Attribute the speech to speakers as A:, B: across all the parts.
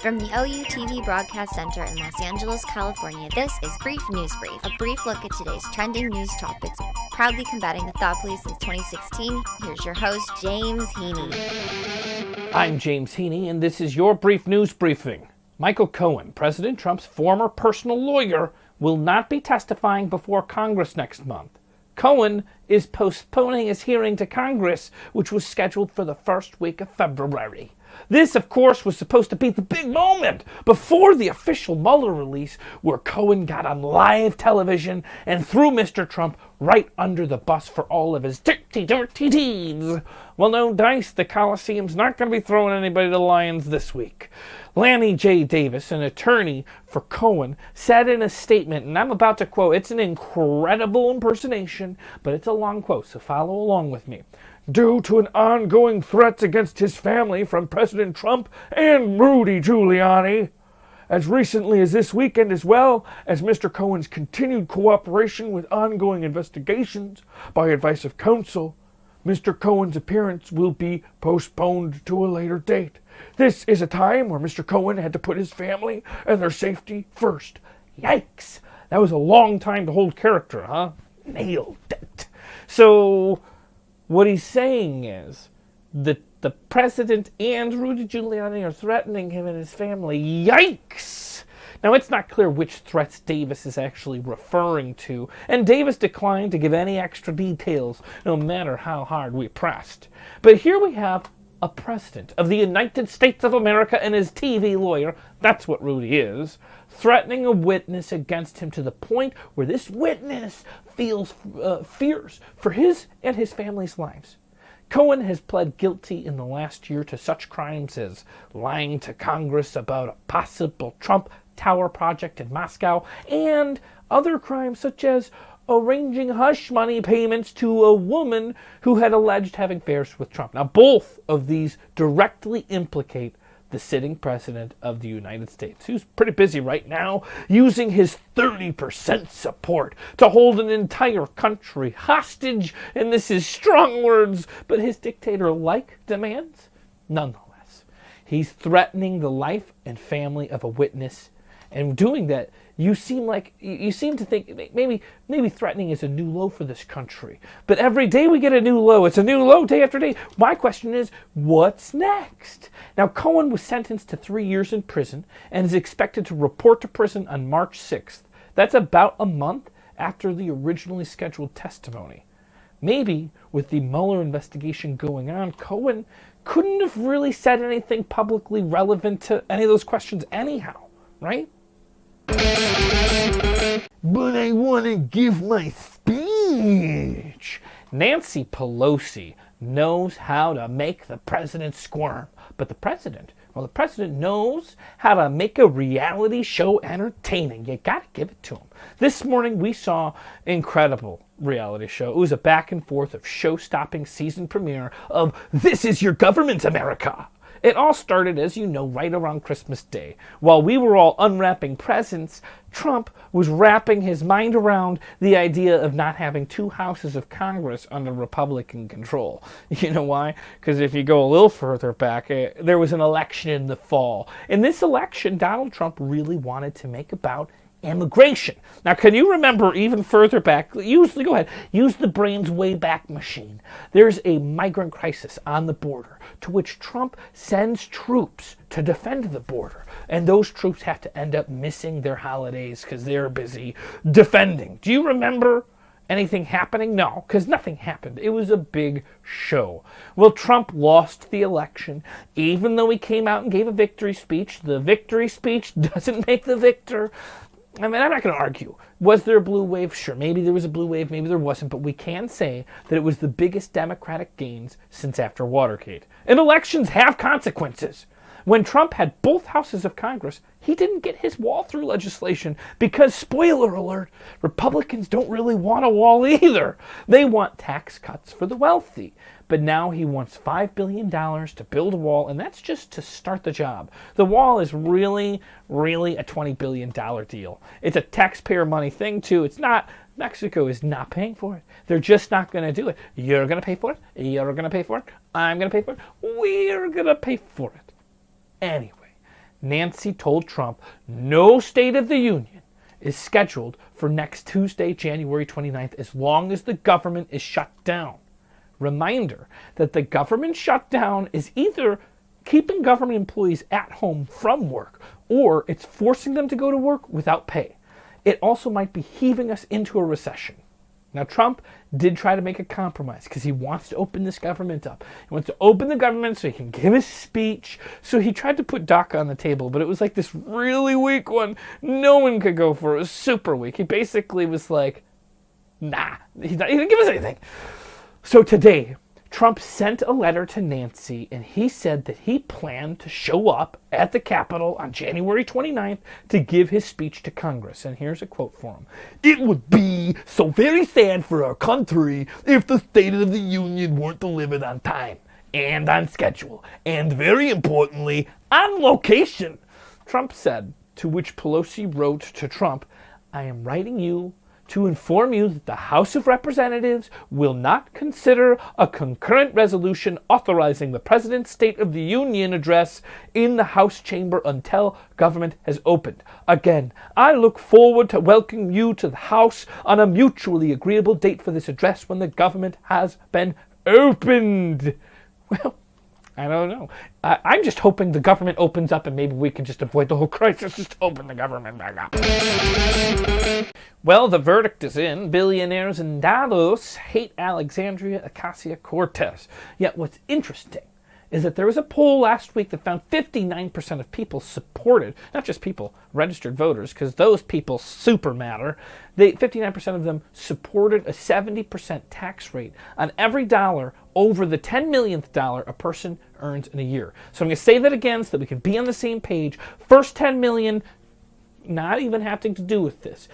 A: From the OUTV Broadcast Center in Los Angeles, California, this is Brief News Brief, a brief look at today's trending news topics, proudly combating the thought police since 2016. Here's your host, James Heaney.
B: I'm James Heaney, and this is your Brief News Briefing. Michael Cohen, President Trump's former personal lawyer, will not be testifying before Congress next month. Cohen is postponing his hearing to Congress, which was scheduled for the first week of February. This, of course, was supposed to be the big moment before the official Mueller release, where Cohen got on live television and threw Mr. Trump right under the bus for all of his dirty deeds. Well, no dice, the Coliseum's not going to be throwing anybody to the lions this week. Lanny J. Davis, an attorney for Cohen, said in a statement, and I'm about to quote, it's an incredible impersonation, but it's a long quote, so follow along with me. Due to an ongoing threats against his family from President Trump and Rudy Giuliani, as recently as this weekend, as well as Mr. Cohen's continued cooperation with ongoing investigations by advice of counsel, Mr. Cohen's appearance will be postponed to a later date. This is a time where Mr. Cohen had to put his family and their safety first. Yikes! That was a long time to hold character, huh? Nailed it. So what he's saying is that the president and Rudy Giuliani are threatening him and his family. Yikes! Now, it's not clear which threats Davis is actually referring to, and Davis declined to give any extra details, no matter how hard we pressed. But here we have a president of the United States of America and his TV lawyer, that's what Rudy is, threatening a witness against him to the point where this witness feels fears for his and his family's lives. Cohen has pled guilty in the last year to such crimes as lying to Congress about a possible Trump Tower project in Moscow and other crimes such as arranging hush money payments to a woman who had alleged having affairs with Trump. Now, both of these directly implicate the sitting president of the United States, who's pretty busy right now using his 30% support to hold an entire country hostage, and this is strong words, but his dictator-like demands, nonetheless. He's threatening the life and family of a witness, and doing that, you seem to think maybe threatening is a new low for this country. But every day we get a new low. It's a new low day after day. My question is, what's next? Now, Cohen was sentenced to 3 years in prison and is expected to report to prison on March 6th. That's about a month after the originally scheduled testimony. Maybe with the Mueller investigation going on, Cohen couldn't have really said anything publicly relevant to any of those questions anyhow, right? But I want to give my speech. Nancy Pelosi knows how to make the president squirm. But the president knows how to make a reality show entertaining. You gotta give it to him. This morning we saw incredible reality show. It was a back and forth of show-stopping season premiere of This Is Your Government, America. It all started, as you know, right around Christmas Day. While we were all unwrapping presents, Trump was wrapping his mind around the idea of not having two houses of Congress under Republican control. You know why? Because if you go a little further back, there was an election in the fall. In this election, Donald Trump really wanted to make about immigration. Now, can you remember even further back? Go ahead. Use the brain's way back machine. There's a migrant crisis on the border to which Trump sends troops to defend the border. And those troops have to end up missing their holidays because they're busy defending. Do you remember anything happening? No, because nothing happened. It was a big show. Well, Trump lost the election, even though he came out and gave a victory speech. The victory speech doesn't make the victor. I mean, I'm not going to argue. Was there a blue wave? Sure, maybe there was a blue wave, maybe there wasn't, but we can say that it was the biggest Democratic gains since after Watergate. And elections have consequences. When Trump had both houses of Congress, he didn't get his wall-through legislation because, spoiler alert, Republicans don't really want a wall either. They want tax cuts for the wealthy. But now he wants $5 billion to build a wall, and that's just to start the job. The wall is really a $20 billion deal. It's a taxpayer money thing, too. It's not. Mexico is not paying for it. They're just not going to do it. You're going to pay for it. You're going to pay for it. I'm going to pay for it. We're going to pay for it. Anyway, Nancy told Trump no State of the Union is scheduled for next Tuesday, January 29th, as long as the government is shut down. Reminder that the government shutdown is either keeping government employees at home from work, or it's forcing them to go to work without pay. It also might be heaving us into a recession. Now, Trump did try to make a compromise because he wants to open this government up. He wants to open the government so he can give his speech. So he tried to put DACA on the table, but it was like this really weak one. No one could go for it. It was super weak. He basically was like, nah, he didn't give us anything. So today, Trump sent a letter to Nancy, and he said that he planned to show up at the Capitol on January 29th to give his speech to Congress. And here's a quote for him. "It would be so very sad for our country if the State of the Union weren't delivered on time and on schedule, and very importantly, on location," Trump said, to which Pelosi wrote to Trump, "I am writing you to inform you that the House of Representatives will not consider a concurrent resolution authorizing the President's State of the Union address in the House chamber until government has opened. Again, I look forward to welcoming you to the House on a mutually agreeable date for this address when the government has been opened." Well, I don't know. I'm just hoping the government opens up and maybe we can just avoid the whole crisis. Just open the government back up. Well, the verdict is in. Billionaires in Davos hate Alexandria Ocasio-Cortez. Yet what's interesting is that there was a poll last week that found 59% of people supported, not just people, registered voters, because those people super matter. 59% of them supported a 70% tax rate on every dollar over the 10 millionth dollar a person earns in a year. So I'm going to say that again so that we can be on the same page. First 10 million, not even having to do with this.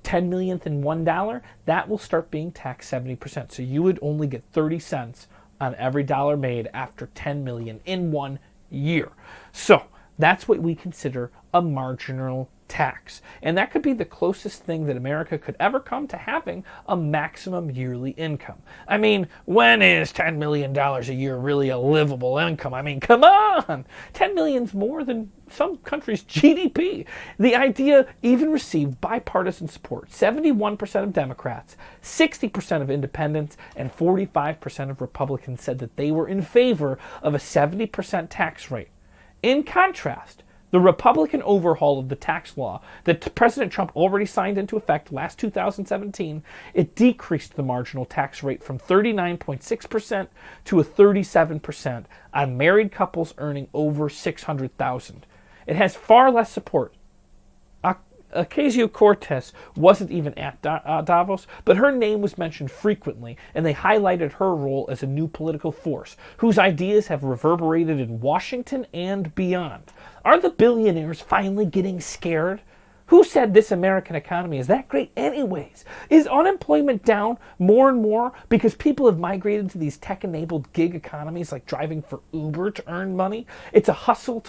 B: 10 millionth in $1, that will start being taxed 70%. So you would only get 30 cents on every dollar made after 10 million in 1 year. So that's what we consider a marginal tax. And that could be the closest thing that America could ever come to having a maximum yearly income. I mean, when is $10 million a year really a livable income? I mean, come on! 10 million's more than some countries' GDP. The idea even received bipartisan support. 71% of Democrats, 60% of independents, and 45% of Republicans said that they were in favor of a 70% tax rate. In contrast, the Republican overhaul of the tax law that President Trump already signed into effect last 2017, it decreased the marginal tax rate from 39.6% to a 37% on married couples earning over $600,000. It has far less support. Ocasio-Cortez wasn't even at Davos, but her name was mentioned frequently, and they highlighted her role as a new political force, whose ideas have reverberated in Washington and beyond. Are the billionaires finally getting scared? Who said this American economy is that great anyways? Is unemployment down more and more because people have migrated to these tech-enabled gig economies like driving for Uber to earn money? It's a hustle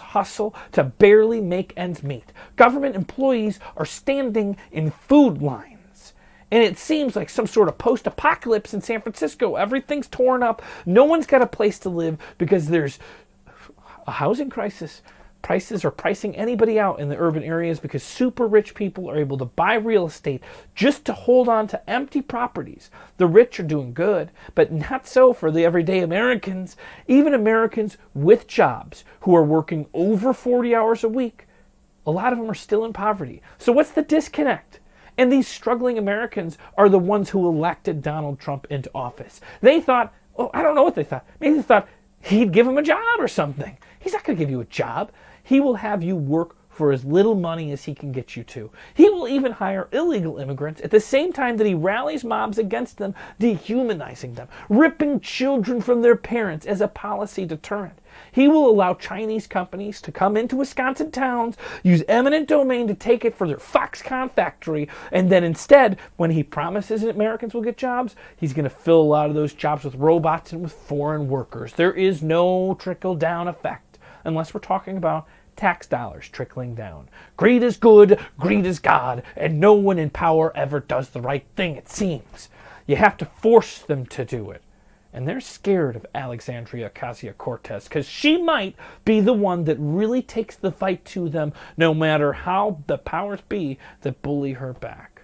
B: to barely make ends meet. Government employees are standing in food lines. And it seems like some sort of post-apocalypse in San Francisco. Everything's torn up. No one's got a place to live because there's a housing crisis. Prices are pricing anybody out in the urban areas because super rich people are able to buy real estate just to hold on to empty properties. The rich are doing good, but not so for the everyday Americans. Even Americans with jobs who are working over 40 hours a week, a lot of them are still in poverty. So what's the disconnect? And these struggling Americans are the ones who elected Donald Trump into office. They thought, well, I don't know what they thought. Maybe they thought he'd give them a job or something. He's not going to give you a job. He will have you work for as little money as he can get you to. He will even hire illegal immigrants at the same time that he rallies mobs against them, dehumanizing them, ripping children from their parents as a policy deterrent. He will allow Chinese companies to come into Wisconsin towns, use eminent domain to take it for their Foxconn factory, and then instead, when he promises Americans will get jobs, he's going to fill a lot of those jobs with robots and with foreign workers. There is no trickle-down effect unless we're talking about tax dollars trickling down. Greed is good, greed is God, and no one in power ever does the right thing, it seems. You have to force them to do it. And they're scared of Alexandria Ocasio-Cortez because she might be the one that really takes the fight to them, no matter how the powers be that bully her back.